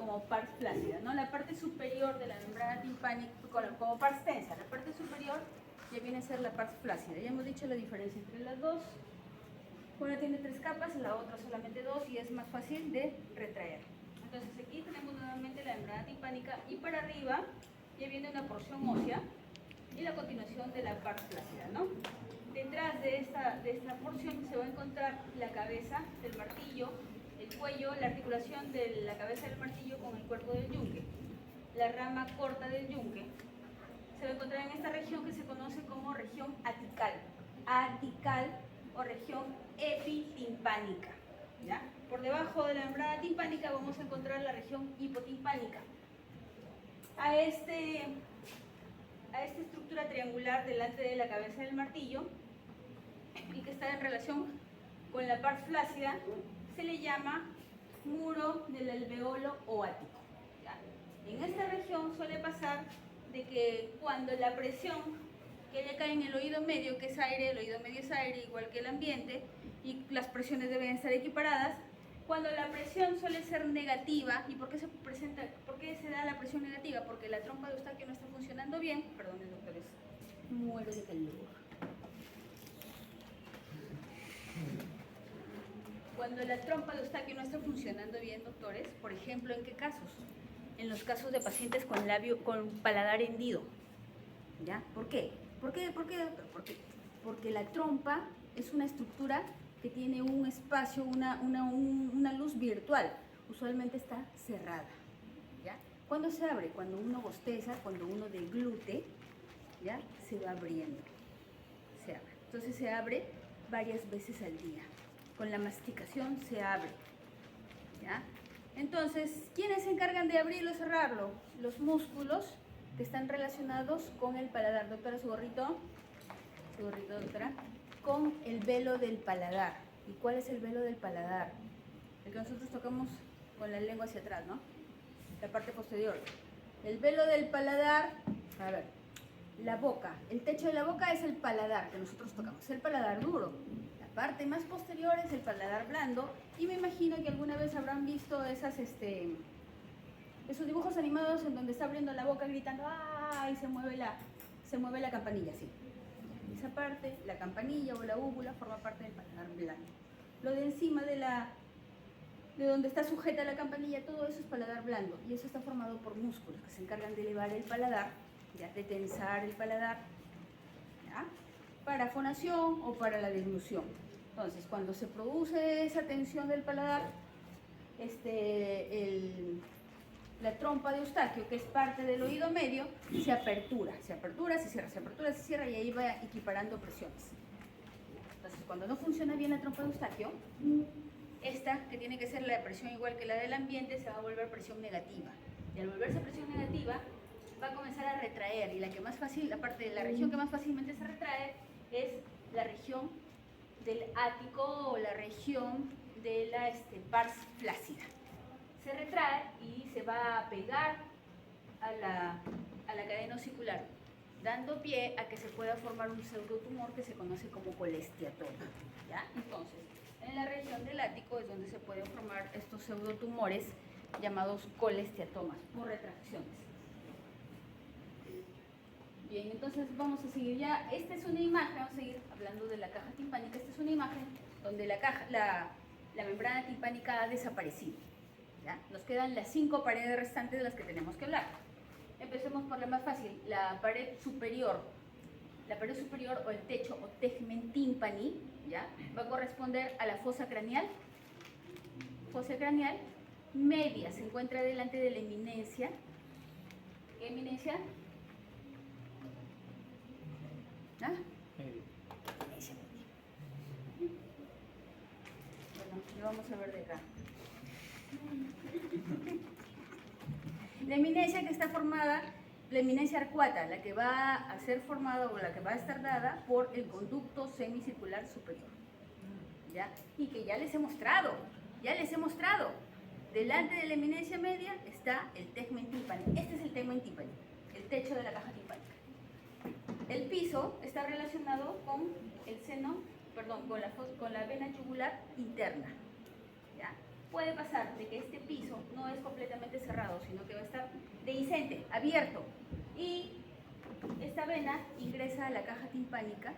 como pars flácida, ¿no? La parte superior de la membrana timpánica, como pars tensa, la parte superior ya viene a ser la pars flácida. Ya hemos dicho la diferencia entre las dos. Una tiene 3 capas, la otra solamente 2 y es más fácil de retraer. Entonces aquí tenemos nuevamente la membrana timpánica y para arriba ya viene una porción ósea y la continuación de la pars flácida, ¿no? Detrás de esta porción se va a encontrar la cabeza del martillo, el cuello, la articulación de la cabeza del martillo con el cuerpo del yunque. La rama corta del yunque se va a encontrar en esta región que se conoce como región atical. Atical o región epitimpánica, ¿ya? Por debajo de la membrana timpánica vamos a encontrar la región hipotimpánica. A esta estructura triangular delante de la cabeza del martillo y que está en relación con la pars flácida se le llama muro del alveolo o ático, ¿ya? En esta región suele pasar de que cuando la presión que le cae en el oído medio, que es aire, el oído medio es aire, igual que el ambiente, y las presiones deben estar equiparadas. Cuando la presión suele ser negativa, ¿y por qué se da la presión negativa? Porque la trompa de Eustaquio no está funcionando bien. Perdonen, doctores, muero de calor. Cuando la trompa de Eustaquio no está funcionando bien, doctores, por ejemplo, ¿en qué casos? En los casos de pacientes con paladar hendido, ¿ya? ¿Por qué? ¿Por qué, doctor? Porque la trompa es una estructura que tiene un espacio, una luz virtual. Usualmente está cerrada, ¿ya? ¿Cuándo se abre? Cuando uno bosteza, cuando uno deglute, ¿ya? Se va abriendo. Se abre. Entonces se abre varias veces al día. Con la masticación se abre, ¿ya? Entonces, ¿quiénes se encargan de abrirlo y cerrarlo? Los músculos que están relacionados con el paladar. Doctora, su gorrito, doctora, con el velo del paladar. ¿Y cuál es el velo del paladar? El que nosotros tocamos con la lengua hacia atrás, ¿no? La parte posterior. El velo del paladar, a ver, la boca. El techo de la boca es el paladar que nosotros tocamos, el paladar duro. La parte más posterior es el paladar blando. Y me imagino que alguna vez habrán visto esos dibujos animados en donde está abriendo la boca gritando ¡ah! Y se mueve la campanilla, así. Esa parte, la campanilla o la úvula, forma parte del paladar blando. Lo de encima de donde está sujeta la campanilla, todo eso es paladar blando. Y eso está formado por músculos que se encargan de elevar el paladar, ¿ya? De tensar el paladar, ¿ya? Para fonación o para la deglución. Entonces, cuando se produce esa tensión del paladar, la trompa de Eustaquio, que es parte del oído medio, se apertura, se cierra, se apertura, se cierra y ahí va equiparando presiones. Entonces, cuando no funciona bien la trompa de Eustaquio, esta, que tiene que ser la presión igual que la del ambiente, se va a volver presión negativa. Y al volverse presión negativa, va a comenzar a retraer. Y la región que más fácilmente se retrae es la región del ático o la región de la pars flácida. Se retrae y se va a pegar a la cadena osicular, dando pie a que se pueda formar un pseudotumor que se conoce como colesteatoma, ¿ya? Entonces, en la región del ático es donde se pueden formar estos pseudotumores llamados colesteatomas por retracciones. Bien, entonces vamos a seguir ya. Esta es una imagen, vamos a seguir hablando de la caja timpánica. Esta es una imagen donde la membrana timpánica ha desaparecido, ¿ya? Nos quedan las 5 paredes restantes de las que tenemos que hablar. Empecemos por la más fácil, la pared superior. La pared superior o el techo o tegmen timpani, ¿ya? Va a corresponder a la fosa craneal. Fosa craneal media se encuentra delante de la eminencia. ¿Qué eminencia? ¿Ah? Eminencia media. Bueno, lo vamos a ver de acá. La eminencia que está formada, la eminencia arcuata, la que va a ser formada o la que va a estar dada por el conducto semicircular superior, ¿ya? Y que ya les he mostrado. Delante de la eminencia media está el tegmen timpani. Este es el tegmen timpani, el techo de la caja timpánica. El piso está relacionado con el seno, perdón, con la vena yugular interna, ¿ya? Puede pasar de que este piso no es completamente cerrado dehiscente, abierto. Y esta vena ingresa a la caja timpánica.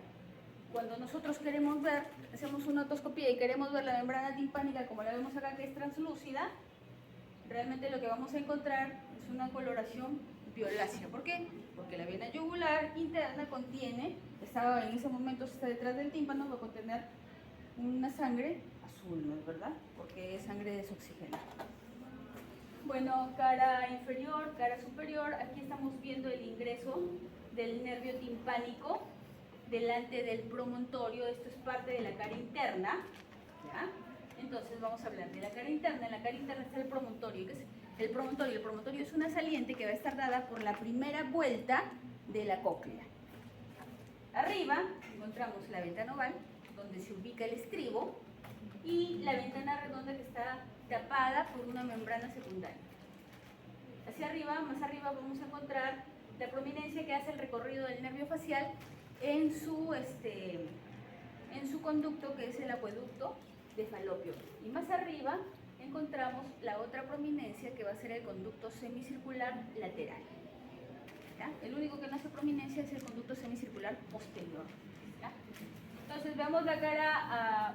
Cuando nosotros queremos ver, hacemos una otoscopía y queremos ver la membrana timpánica como la vemos acá, que es translúcida, realmente lo que vamos a encontrar es una coloración violácea. ¿Por qué? Porque la vena yugular interna contiene, en ese momento está detrás del tímpano, va a contener una sangre azul, ¿no es verdad? Porque es sangre desoxigenada. Bueno, cara inferior, cara superior, aquí estamos viendo el ingreso del nervio timpánico delante del promontorio. Esto es parte de la cara interna, ¿ya? Entonces vamos a hablar de la cara interna. En la cara interna está el promontorio. ¿Qué es el promontorio? El promontorio es una saliente que va a estar dada por la primera vuelta de la cóclea. Arriba encontramos la ventana oval, donde se ubica el estribo, y la ventana redonda que está tapada por una membrana secundaria. Hacia arriba, más arriba, vamos a encontrar la prominencia que hace el recorrido del nervio facial en su conducto, que es el acueducto de Falopio. Y más arriba encontramos la otra prominencia, que va a ser el conducto semicircular lateral. ¿Ya? El único que no hace prominencia es el conducto semicircular posterior. ¿Ya? Entonces vemos la cara,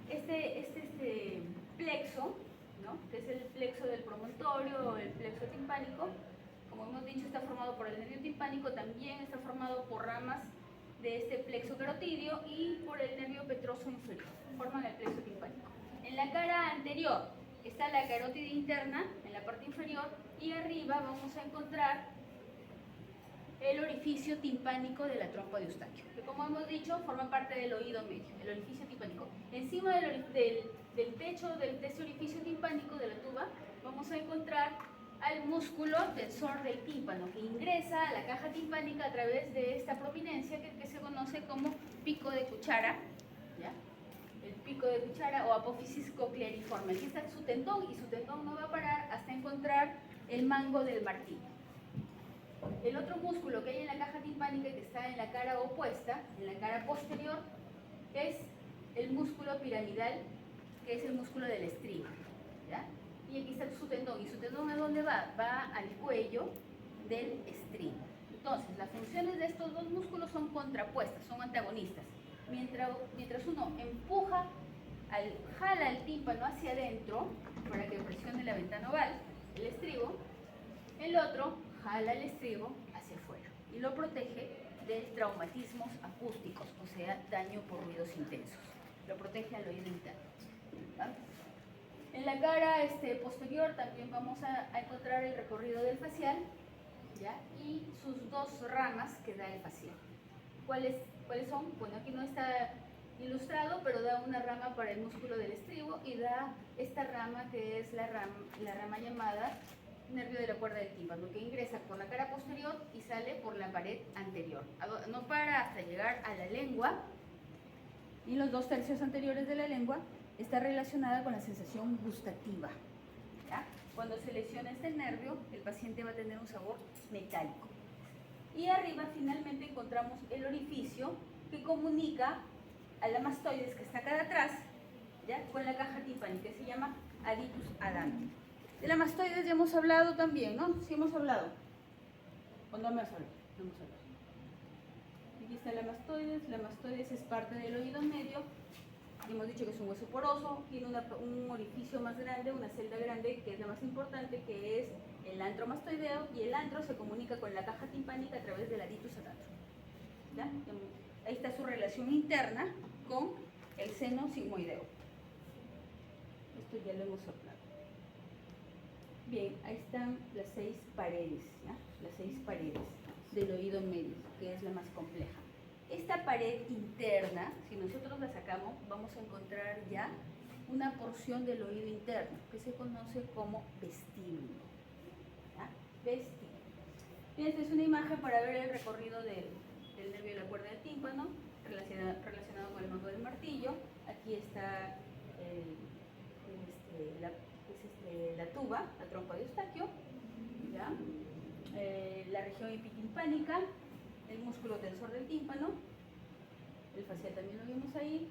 este plexo, ¿no? Que es el plexo del promontorio o el plexo timpánico. Como hemos dicho, está formado por el nervio timpánico, también está formado por ramas de este plexo carotidio y por el nervio petroso inferior. Forman el plexo timpánico. En la cara anterior está la carótida interna, en la parte inferior, y arriba vamos a encontrar el orificio timpánico de la trompa de Eustaquio, que, como hemos dicho, forma parte del oído medio, el orificio timpánico. Encima del techo de este orificio timpánico de la tuba vamos a encontrar al músculo tensor del tímpano, que ingresa a la caja timpánica a través de esta prominencia que se conoce como pico de cuchara, ¿ya? El pico de cuchara o apófisis cocleariforme. Aquí está su tendón, y su tendón no va a parar hasta encontrar el mango del martillo. El otro músculo que hay en la caja timpánica, que está en la cara opuesta, en la cara posterior, es el músculo piramidal, que es el músculo del estribo, ¿ya? Y aquí está su tendón. ¿Y su tendón a dónde va? Va al cuello del estribo. Entonces, las funciones de estos dos músculos son contrapuestas, son antagonistas. Mientras uno empuja, jala el tímpano hacia adentro para que presione la ventana oval, el estribo, el otro jala el estribo hacia afuera y lo protege de traumatismos acústicos, o sea, daño por ruidos intensos. Lo protege al oído interno. ¿Vale? En la cara posterior también vamos a encontrar el recorrido del facial, ¿ya? Y sus dos ramas que da el facial. ¿Cuáles son? Bueno, aquí no está ilustrado, pero da una rama para el músculo del estribo y da esta rama que es la rama llamada nervio de la cuerda del tímpano, que ingresa por la cara posterior y sale por la pared anterior. No para hasta llegar a la lengua, y los 2/3 anteriores de la lengua está relacionada con la sensación gustativa. ¿Ya? Cuando se lesiona este nervio, el paciente va a tener un sabor metálico. Y arriba finalmente encontramos el orificio que comunica a la mastoides, que está acá de atrás, ¿ya? Con la caja timpánica, que se llama aditus adami. De la mastoides ya hemos hablado también, ¿no? Sí hemos hablado. ¿O no hemos hablado? No hemos hablado. Aquí está la mastoides es parte del oído medio. Hemos dicho que es un hueso poroso, tiene un orificio más grande, una celda grande, que es la más importante, que es el antro mastoideo, y el antro se comunica con la caja timpánica a través del aditus adantrum. ¿Ya? Ahí está su relación interna con el seno sigmoideo. Esto ya lo hemos hablado. Bien, ahí están las 6 paredes, ¿ya? Las 6 paredes del oído medio, que es la más compleja. Esta pared interna, si nosotros la sacamos, vamos a encontrar ya una porción del oído interno, que se conoce como vestíbulo. ¿Ya? Vestíbulo. Bien, esta es una imagen para ver el recorrido del nervio de la cuerda del tímpano, relacionado con el mango del martillo. Aquí está la tuba, la trompa de Eustaquio, ¿ya? La región epitimpánica, el músculo tensor del tímpano, el facial también lo vimos ahí,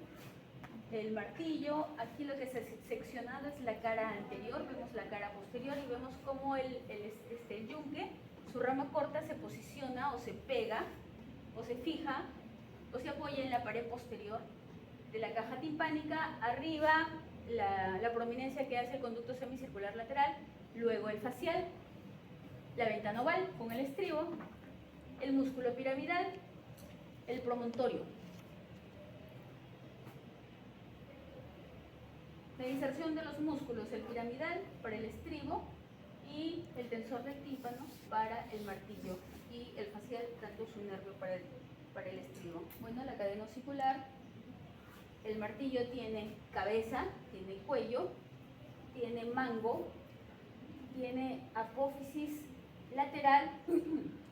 El martillo, aquí lo que se ha seccionado es la cara anterior, vemos la cara posterior y vemos cómo el yunque, su rama corta se posiciona o se pega o se fija o se apoya en la pared posterior de la caja timpánica, arriba la prominencia que hace el conducto semicircular lateral, luego el facial, la ventana oval con el estribo, el músculo piramidal, el promontorio. La inserción de los músculos, el piramidal para el estribo y el tensor del tímpano para el martillo y el facial tanto su nervio para el estribo. Bueno, la cadena ocicular, el martillo tiene cabeza, tiene cuello, tiene mango, tiene apófisis lateral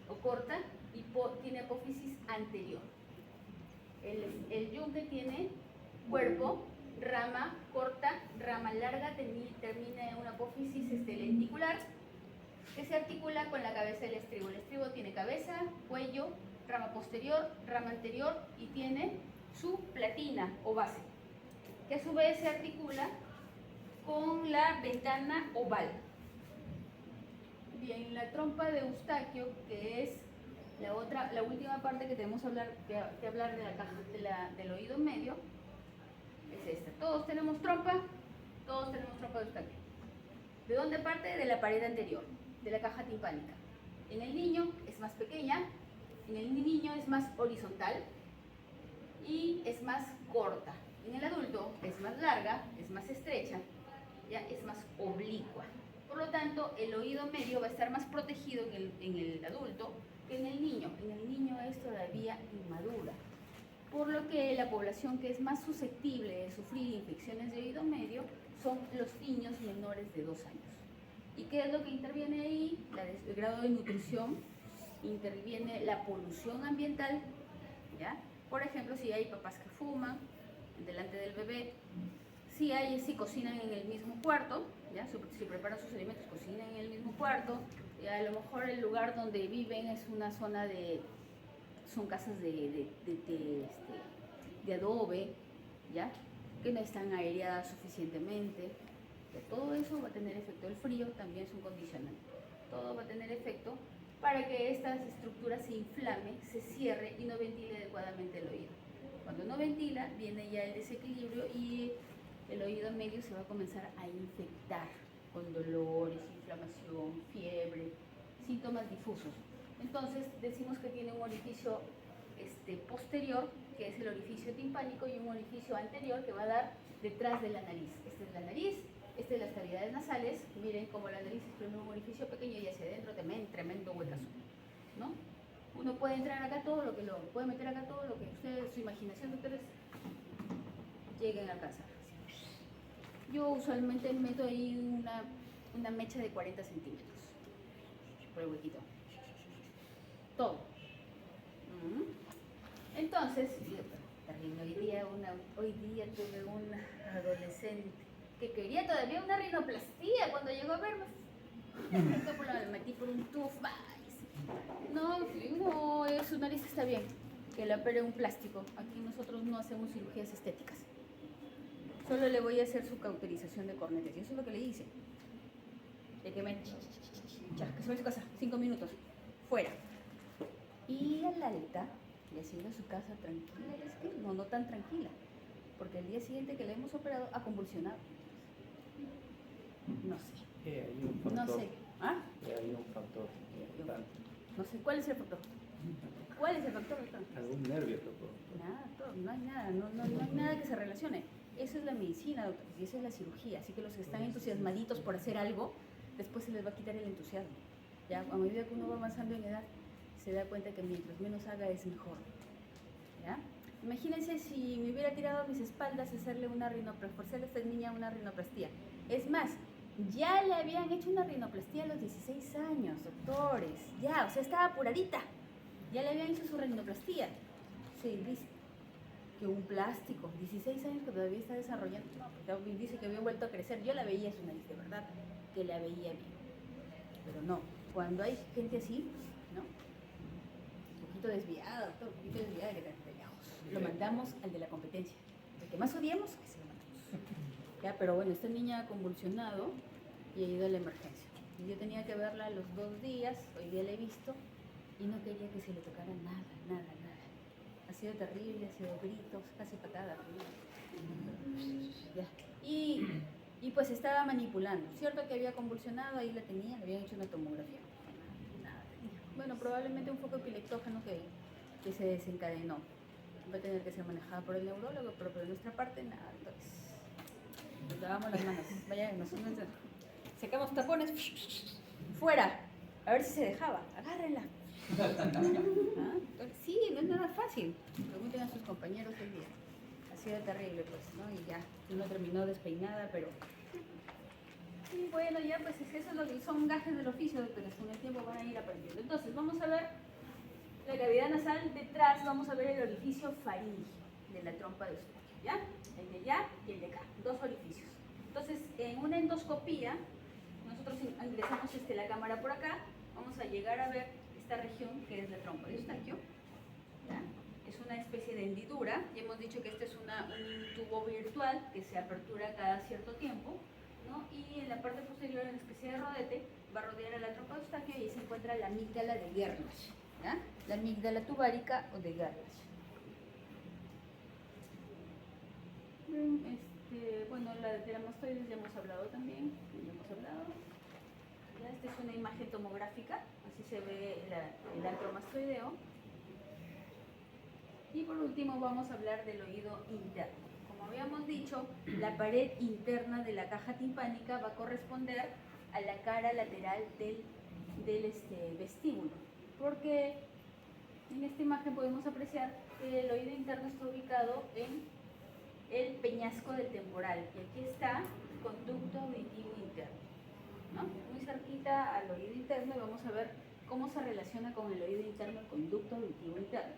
o corta y tiene apófisis anterior. El yunque tiene cuerpo, rama corta, rama larga, termina en una apófisis lenticular que se articula con la cabeza del estribo. El estribo tiene cabeza, cuello, rama posterior, rama anterior y tiene su platina o base, que a su vez se articula con la ventana oval. Bien, la trompa de Eustaquio, que es la última parte que tenemos que hablar de la caja del oído medio, es esta. Todos tenemos trompa de Eustaquio. ¿De dónde parte? De la pared anterior, de la caja timpánica. En el niño es más pequeña, en el niño es más horizontal y es más corta. En el adulto es más larga, es más estrecha, ya es más oblicua. Por lo tanto, el oído medio va a estar más protegido en el adulto que en el niño. En el niño es todavía inmadura. Por lo que la población que es más susceptible de sufrir infecciones de oído medio son los niños menores de 2 años. ¿Y qué es lo que interviene ahí? El grado de nutrición, interviene la polución ambiental, ¿ya? Por ejemplo, si hay papás que fuman delante del bebé, si cocinan en el mismo cuarto, ¿ya? Si preparan sus alimentos, cocinan en el mismo cuarto, y a lo mejor el lugar donde viven es una zona son casas de adobe, ¿ya? Que no están aireadas suficientemente. Todo eso va a tener efecto. El frío también es un condicionante. Todo va a tener efecto para que estas estructuras se inflame, se cierre y no ventile adecuadamente el oído. Cuando no ventila, viene ya el desequilibrio y el oído medio se va a comenzar a infectar con dolores, inflamación, fiebre, síntomas difusos. Entonces decimos que tiene un orificio posterior, que es el orificio timpánico, y un orificio anterior que va a dar detrás de la nariz. Esta es la nariz, esta es las cavidades nasales. Miren cómo la nariz es primero un orificio pequeño y hacia adentro también tremendo huecazo, ¿no? Uno puede entrar acá puede meter acá todo lo que ustedes, su imaginación, doctores, lleguen a alcanzar. Yo usualmente meto ahí una mecha de 40 centímetros por el huequito. Todo. Entonces, hoy día tuve una adolescente que quería todavía una rinoplastía cuando llegó a verme. La metí por un tuf. No, su nariz está bien, que le opere un plástico. Aquí nosotros no hacemos cirugías estéticas. Solo le voy a hacer su cauterización de cornetes. Y eso es lo que le hice. De que se va a su casa, 5 minutos, fuera. Y al alta le sigue a su casa tranquila. Es que no tan tranquila, porque el día siguiente que le hemos operado ha convulsionado. No sé. Hay un factor. No sé. ¿Ah? Hay un factor. No sé, ¿cuál es el factor? ¿Cuál es el factor? Algún nervio, doctor. Nada, no hay nada, no hay nada que se relacione. Esa es la medicina, doctor, y esa es la cirugía. Así que los que están entusiasmaditos por hacer algo, después se les va a quitar el entusiasmo. Ya, a medida que uno va avanzando en edad, se da cuenta que mientras menos haga es mejor. ¿Ya? Imagínense si me hubiera tirado a mis espaldas hacerle forzarle a esta niña una rinoplastía. Es más, ya le habían hecho una rinoplastía a los 16 años, doctores. Ya, o sea, estaba apuradita. Ya le habían hecho su rinoplastía. Sí, dice que un plástico, 16 años que todavía está desarrollando. No, porque dice que había vuelto a crecer. Yo la veía su nariz, de verdad, que la veía bien. Pero no, cuando hay gente así, ¿no? Un poquito desviada, doctor, un poquito desviada, que te lejos. Lo mandamos al de la competencia. que más odiamos, que se lo matamos. Ya, pero bueno, esta niña ha convulsionado y ha ido a la emergencia. Y yo tenía que verla los 2 días, hoy día la he visto, y no quería que se le tocara nada, nada, nada. Ha sido terrible, ha sido gritos, casi patadas. Ya. Y pues estaba manipulando. Cierto que había convulsionado, ahí la tenía, le habían hecho una tomografía. Nada tenía. Bueno, probablemente un foco epileptógeno que se desencadenó. Va a tener que ser manejada por el neurólogo, pero por nuestra parte nada. Entonces, nos lavamos las manos. Vaya, nosotros sacamos tapones, fuera, a ver si se dejaba. Agárrenla. ¿Ah? Entonces, sí, no es nada fácil. Pregunten a sus compañeros el día. Ha sido terrible, pues, ¿no? Y ya, uno terminó despeinada, pero... Y bueno, ya, pues eso es lo que son gajes del oficio, doctores. Con el tiempo van a ir aprendiendo. Entonces, vamos a ver la cavidad nasal. Detrás vamos a ver el orificio faríngeo de la trompa de Eustaquio, ¿ya? El de allá y el de acá. 2 orificios. Entonces, en una endoscopía, nosotros ingresamos la cámara por acá. Vamos a llegar a ver esta región que es la trompa de Eustaquio. ¿Ya? Es una especie de hendidura. Ya hemos dicho que este es un tubo virtual que se apertura cada cierto tiempo, ¿no? Y en la parte posterior, en especie de rodete, va a rodear a la trompa de Eustaquio y ahí se encuentra la amígdala de Gerlach, ¿ya? La amígdala tubárica o de Gerlach. Bueno, la de la mastoides ya hemos hablado también, Ya, esta es una imagen tomográfica, así se ve el acromastoideo. Y por último vamos a hablar del oído interno. Como habíamos dicho, la pared interna de la caja timpánica va a corresponder a la cara lateral del vestíbulo, porque en esta imagen podemos apreciar que el oído interno está ubicado en el peñasco del temporal, y aquí está el conducto auditivo interno, ¿no? Muy cerquita al oído interno, y vamos a ver cómo se relaciona con el oído interno el conducto auditivo interno.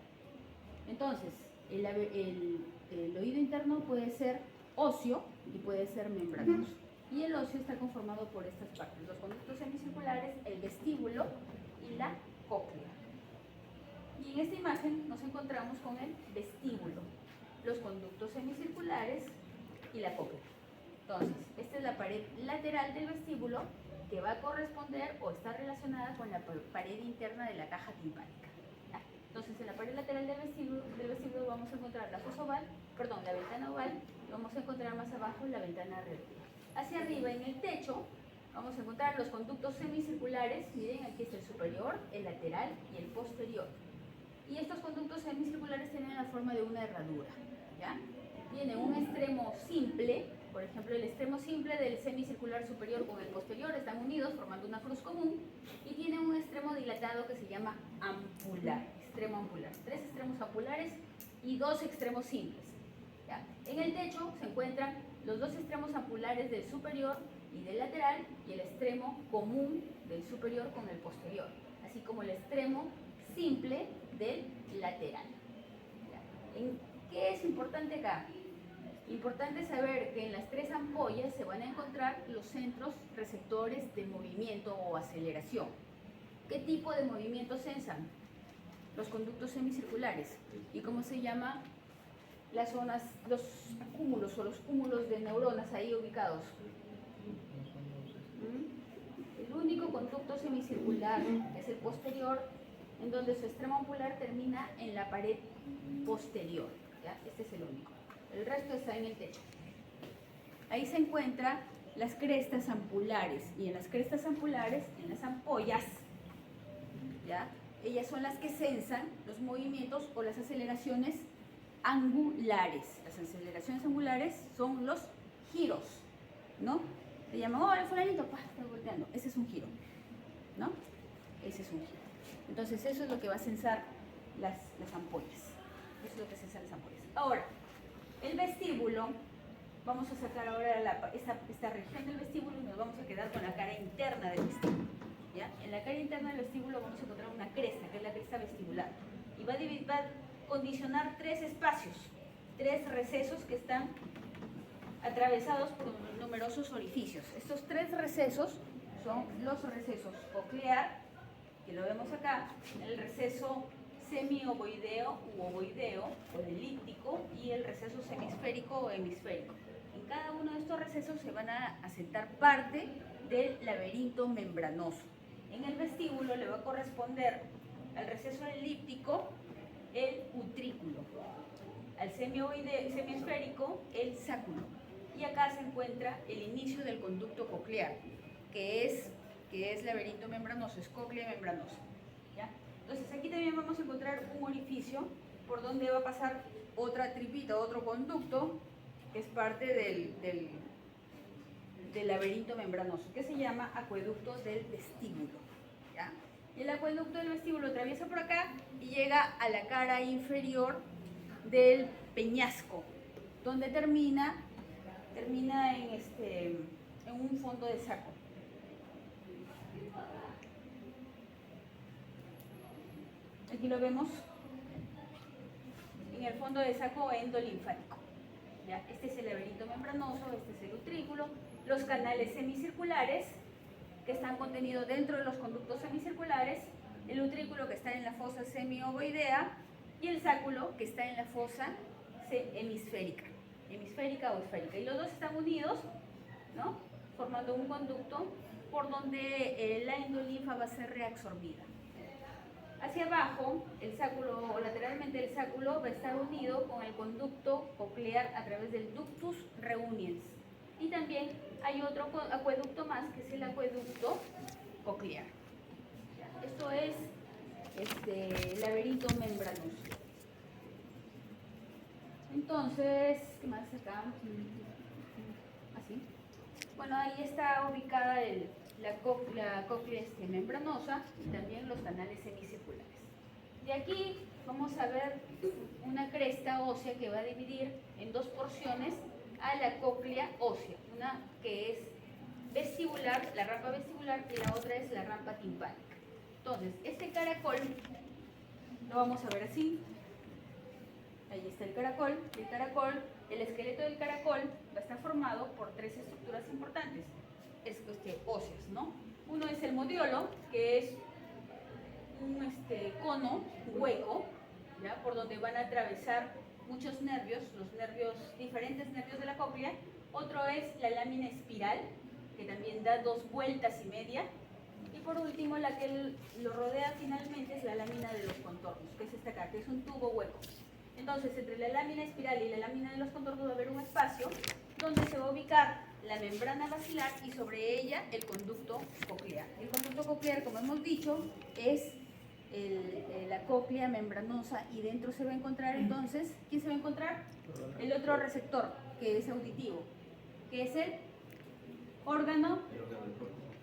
Entonces, el oído interno puede ser óseo y puede ser membranoso. Y el óseo está conformado por estas partes: los conductos semicirculares, el vestíbulo y la cóclea. Y en esta imagen nos encontramos con el vestíbulo, los conductos semicirculares y la cóclea. Entonces, esta es la pared lateral del vestíbulo, que va a corresponder o está relacionada con la pared interna de la caja timpánica. ¿Ya? Entonces, en la pared lateral del vestíbulo vamos a encontrar la ventana oval, y vamos a encontrar más abajo la ventana reactiva. Hacia arriba, en el techo, vamos a encontrar los conductos semicirculares. Miren, aquí está el superior, el lateral y el posterior. Y estos conductos semicirculares tienen la forma de una herradura, ¿ya? Tiene un extremo simple, por ejemplo, el extremo simple del semicircular superior con el posterior están unidos formando una cruz común, y tiene un extremo dilatado que se llama ampular, extremo ampular. 3 extremos ampulares y 2 extremos simples, ¿ya? En el techo se encuentran los 2 extremos ampulares del superior y del lateral, y el extremo común del superior con el posterior, así como el extremo simple del lateral. ¿Qué es importante acá? Importante saber que en las 3 ampollas se van a encontrar los centros receptores de movimiento o aceleración. ¿Qué tipo de movimiento sensan? Los conductos semicirculares. ¿Y cómo se llama las zonas, los acúmulos o los cúmulos de neuronas ahí ubicados? El único conducto semicircular es el posterior, en donde su extremo ampular termina en la pared posterior, ¿ya? Este es el único. El resto está en el techo. Ahí se encuentran las crestas ampulares, y en las crestas ampulares, en las ampollas, ¿ya? Ellas son las que sensan los movimientos o las aceleraciones angulares. Las aceleraciones angulares son los giros, ¿no? Se llaman, oh, el fulanito, está volteando. Ese es un giro, ¿no? Ese es un giro. Entonces, eso es lo que va a sensar las ampollas. Eso es lo que sensa las ampollas. Ahora, el vestíbulo, vamos a sacar ahora esta región del vestíbulo y nos vamos a quedar con la cara interna del vestíbulo, ¿ya? En la cara interna del vestíbulo vamos a encontrar una cresta, que es la cresta vestibular, y va a condicionar 3 espacios, 3 recesos que están atravesados por numerosos orificios. Estos 3 recesos son los recesos coclear, que lo vemos acá, el receso semiovoideo u ovoideo o elíptico y el receso semisférico o hemisférico. En cada uno de estos recesos se van a asentar parte del laberinto membranoso. En el vestíbulo le va a corresponder al receso elíptico el utrículo, al semiesférico el sáculo, y acá se encuentra el inicio del conducto coclear, que es laberinto membranoso, es cóclea membranosa, ¿ya? Entonces aquí también vamos a encontrar un orificio por donde va a pasar otra tripita, otro conducto, que es parte del laberinto membranoso, que se llama acueducto del vestíbulo, ¿ya? Y el acueducto del vestíbulo atraviesa por acá y llega a la cara inferior del peñasco, donde termina en un fondo de saco. Aquí lo vemos en el fondo de saco endolinfático. ¿Ya? Este es el laberinto membranoso, este es el utrículo, los canales semicirculares que están contenidos dentro de los conductos semicirculares, el utrículo que está en la fosa semiovoidea y el sáculo que está en la fosa hemisférica o esférica. Y los dos están unidos, ¿no?, formando un conducto por donde la endolinfa va a ser reabsorbida. Hacia abajo, el sáculo, o lateralmente el sáculo, va a estar unido con el conducto coclear a través del ductus reuniens. Y también hay otro acueducto más, que es el acueducto coclear. Esto es laberinto membranoso. Entonces, ¿qué más acá? Así. Bueno, ahí está ubicada la cóclea membranosa y también los canales semicirculares. De aquí vamos a ver una cresta ósea que va a dividir en dos porciones a la cóclea ósea, una que es vestibular, la rampa vestibular, y la otra es la rampa timpánica. Entonces, este caracol lo vamos a ver así. Ahí está el caracol. El esqueleto del caracol va a estar formado por tres estructuras importantes, óseas, ¿no? Uno es el modiolo, que es un cono hueco, ¿ya?, por donde van a atravesar muchos nervios, diferentes nervios de la cóclea. Otro es la lámina espiral, que también da 2 vueltas y media. Y por último, la que lo rodea finalmente es la lámina de los contornos, que es esta acá, que es un tubo hueco. Entonces, entre la lámina espiral y la lámina de los contornos va a haber un espacio donde se va a ubicar la membrana basilar y sobre ella el conducto coclear. El conducto coclear, como hemos dicho, es la cóclea membranosa, y dentro se va a encontrar entonces, ¿quién se va a encontrar? El otro receptor, que es auditivo, que es el órgano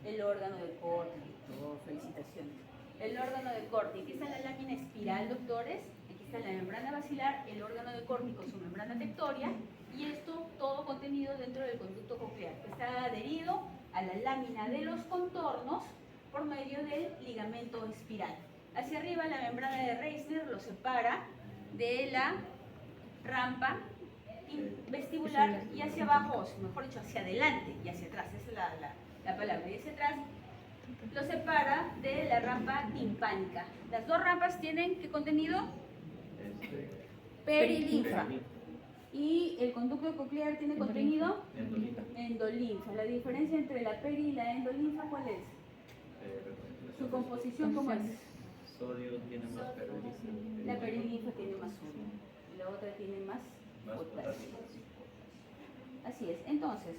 del Corti. Oh, felicitaciones. El órgano del Corti. Aquí está la lámina espiral, doctores. Aquí está la membrana basilar, el órgano del Corti con su membrana tectoria, y esto todo contenido dentro del conducto coclear, que está adherido a la lámina de los contornos por medio del ligamento espiral. Hacia arriba, la membrana de Reissner lo separa de la rampa vestibular, y hacia abajo, o mejor dicho, hacia adelante y hacia atrás, esa es la palabra, y hacia atrás lo separa de la rampa timpánica. Las dos rampas tienen ¿qué contenido? Perilinfa. Y el conducto coclear tiene contenido endolinfa. La diferencia entre la peri y la endolinfa, ¿cuál es? Su composición, ¿cómo es? Sodio tiene más perilinfa. La perilinfa tiene más sodio y la otra tiene más potasio. Así es. Entonces,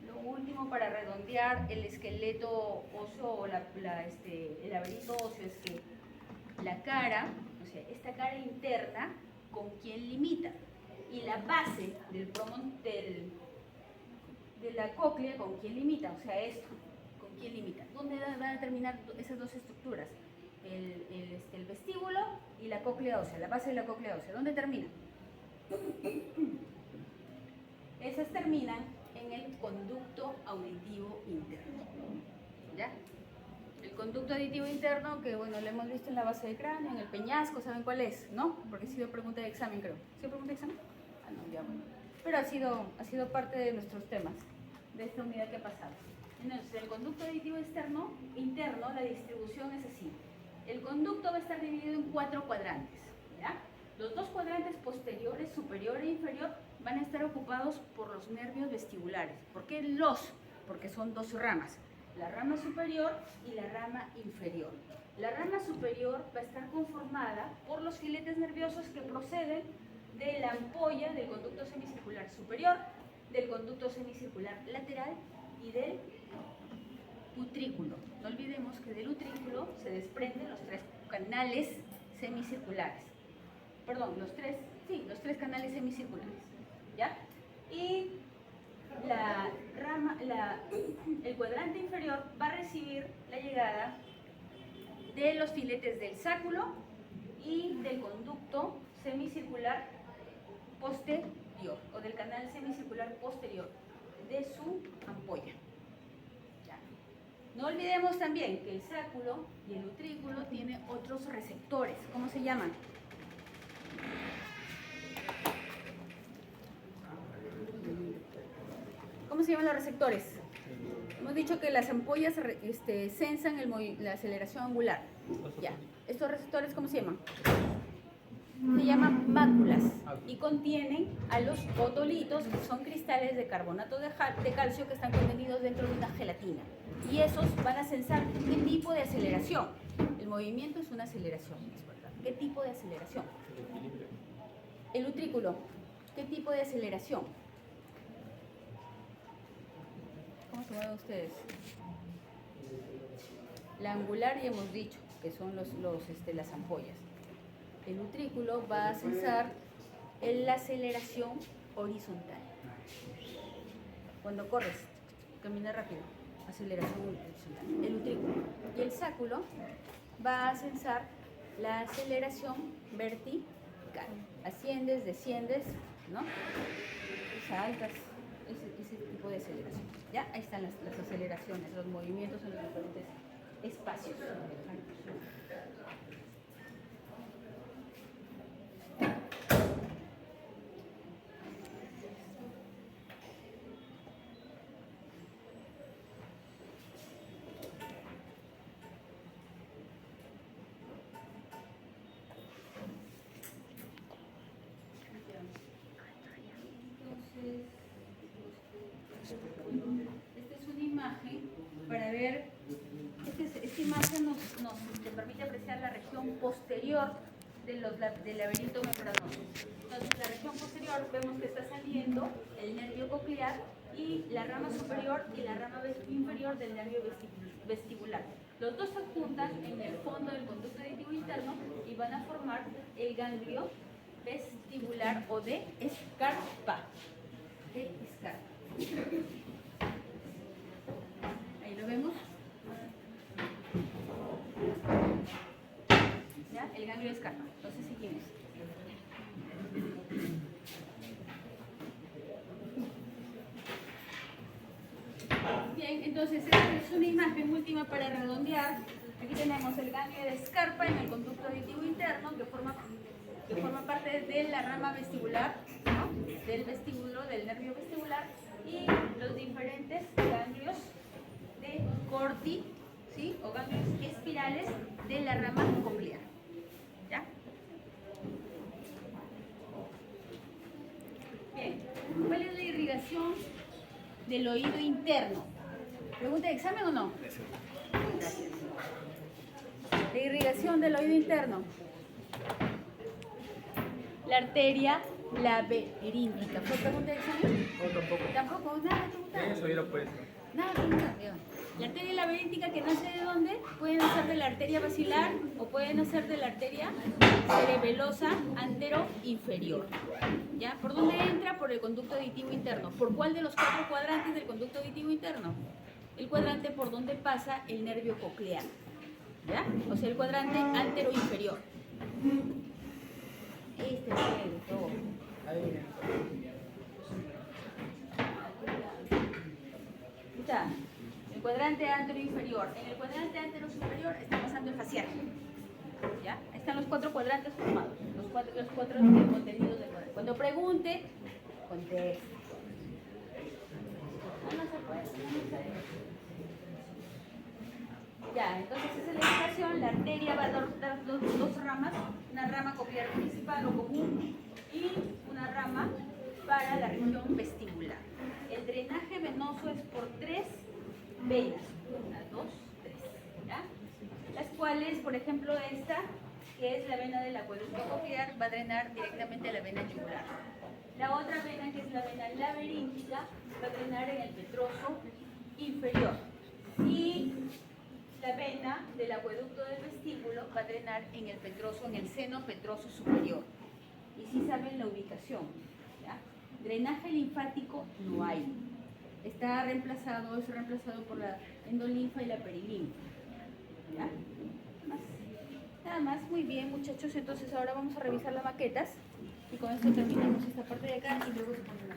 lo último para redondear el esqueleto óseo o el laberinto óseo es que la cara, o sea, esta cara interna, ¿con quién limita? Y la base de la cóclea, ¿con quién limita? O sea, esto, ¿con quién limita? ¿Dónde van a terminar esas dos estructuras? El vestíbulo y la cóclea ósea, la base de la cóclea ósea. ¿Dónde terminan? Esas terminan en el conducto auditivo interno. ¿Ya? El conducto auditivo interno, que bueno, lo hemos visto en la base del cráneo, en el peñasco, ¿saben cuál es? ¿No? Porque ha sido pregunta de examen, creo. ¿Sí pregunta de examen? Ah, no, ya bueno. Pero ha sido parte de nuestros temas, de esta unidad que ha pasado. Entonces, el conducto auditivo interno, la distribución es así. el conducto va a estar dividido en 4 cuadrantes, ¿ya? Los 2 cuadrantes posteriores, superior e inferior, van a estar ocupados por los nervios vestibulares. ¿Por qué los? Porque son 2 ramas, la rama superior y la rama inferior. La rama superior va a estar conformada por los filetes nerviosos que proceden de la ampolla del conducto semicircular superior, del conducto semicircular lateral y del utrículo. No olvidemos que del utrículo se desprenden los 3 canales semicirculares. Perdón, los tres canales semicirculares, ¿ya? Y el cuadrante inferior va a recibir la llegada de los filetes del sáculo y del conducto semicircular posterior, o del canal semicircular posterior de su ampolla. ¿Ya? No olvidemos también que el sáculo y el utrículo tienen otros receptores. ¿Cómo se llaman? ¿Cómo se llaman los receptores? Hemos dicho que las ampollas sensan la aceleración angular. Ya. ¿Estos receptores cómo se llaman? Se llaman máculas y contienen a los otolitos, que son cristales de carbonato de calcio que están contenidos dentro de una gelatina. Y esos van a sensar qué tipo de aceleración. El movimiento es una aceleración, ¿es verdad? ¿Qué tipo de aceleración? El utrículo, ¿qué tipo de aceleración? ¿Cómo se mueven ustedes? La angular ya hemos dicho que son las ampollas. El utrículo va a censar la aceleración horizontal. Cuando corres, camina rápido, aceleración horizontal. El utrículo. Y el sáculo va a censar la aceleración vertical. Asciendes, desciendes, ¿no? Saltas, ese tipo de aceleración. ¿Ya? Ahí están las aceleraciones, los movimientos en los diferentes espacios. Esta es una imagen para ver, esta imagen nos permite apreciar la región posterior del laberinto membranoso. Entonces, la región posterior vemos que está saliendo el nervio coclear y la rama superior y la rama inferior del nervio vestibular. Los dos se juntan en el fondo del conducto auditivo interno y van a formar el ganglio vestibular o de Scarpa. Ahí lo vemos. ¿Ya? El ganglio de Scarpa. Entonces seguimos. Bien, entonces esta es una imagen última para redondear. Aquí tenemos el ganglio de Scarpa en el conducto auditivo interno que forma parte de la rama vestibular, ¿no? Del vestíbulo, del nervio vestibular, y los diferentes ganglios de Corti, ¿sí? O ganglios espirales de la rama coclear. ¿Ya? Bien, ¿cuál es la irrigación del oído interno? ¿Pregunta de examen o no? Gracias. La irrigación del oído interno. La arteria laberintica. ¿Fue pregunta de examen? No, tampoco. ¿Tampoco? ¿Nada preguntado? Eso hubiera puesto. Nada preguntado. La arteria laberintica, que nace de dónde? Puede nacer de la arteria basilar o puede nacer de la arteria cerebelosa antero-inferior. ¿Ya? ¿Por dónde entra? Por el conducto auditivo interno. ¿Por cuál de los 4 cuadrantes del conducto auditivo interno? El cuadrante por donde pasa el nervio coclear. ¿Ya? O sea, el cuadrante antero-inferior. Este es todo. Está el cuadrante antero-inferior. En el cuadrante antero-superior está pasando el facial. ¿Ya? Ahí están los 4 cuadrantes formados. Los cuatro contenidos del cuadrante. Cuando pregunte, conteste. No se puede. Ya, entonces esa es la indicación. La arteria va a dar dos ramas, una rama copilar principal o común y una rama para la región vestibular. El drenaje venoso es por 3 venas, 1, 2, 3, ¿ya? Las cuales, por ejemplo, esta, que es la vena del acueducto copilar, va a drenar directamente a la vena yugular. La otra vena, que es la vena laberíntica, va a drenar en el petroso inferior. Y la vena del acueducto del vestíbulo va a drenar en el petroso, en el seno petroso superior. Y si saben la ubicación, ¿ya? Drenaje linfático no hay. Es reemplazado por la endolinfa y la perilinfa. ¿Ya? Nada más, muy bien, muchachos. Entonces ahora vamos a revisar las maquetas y con esto terminamos esta parte de acá y luego se pone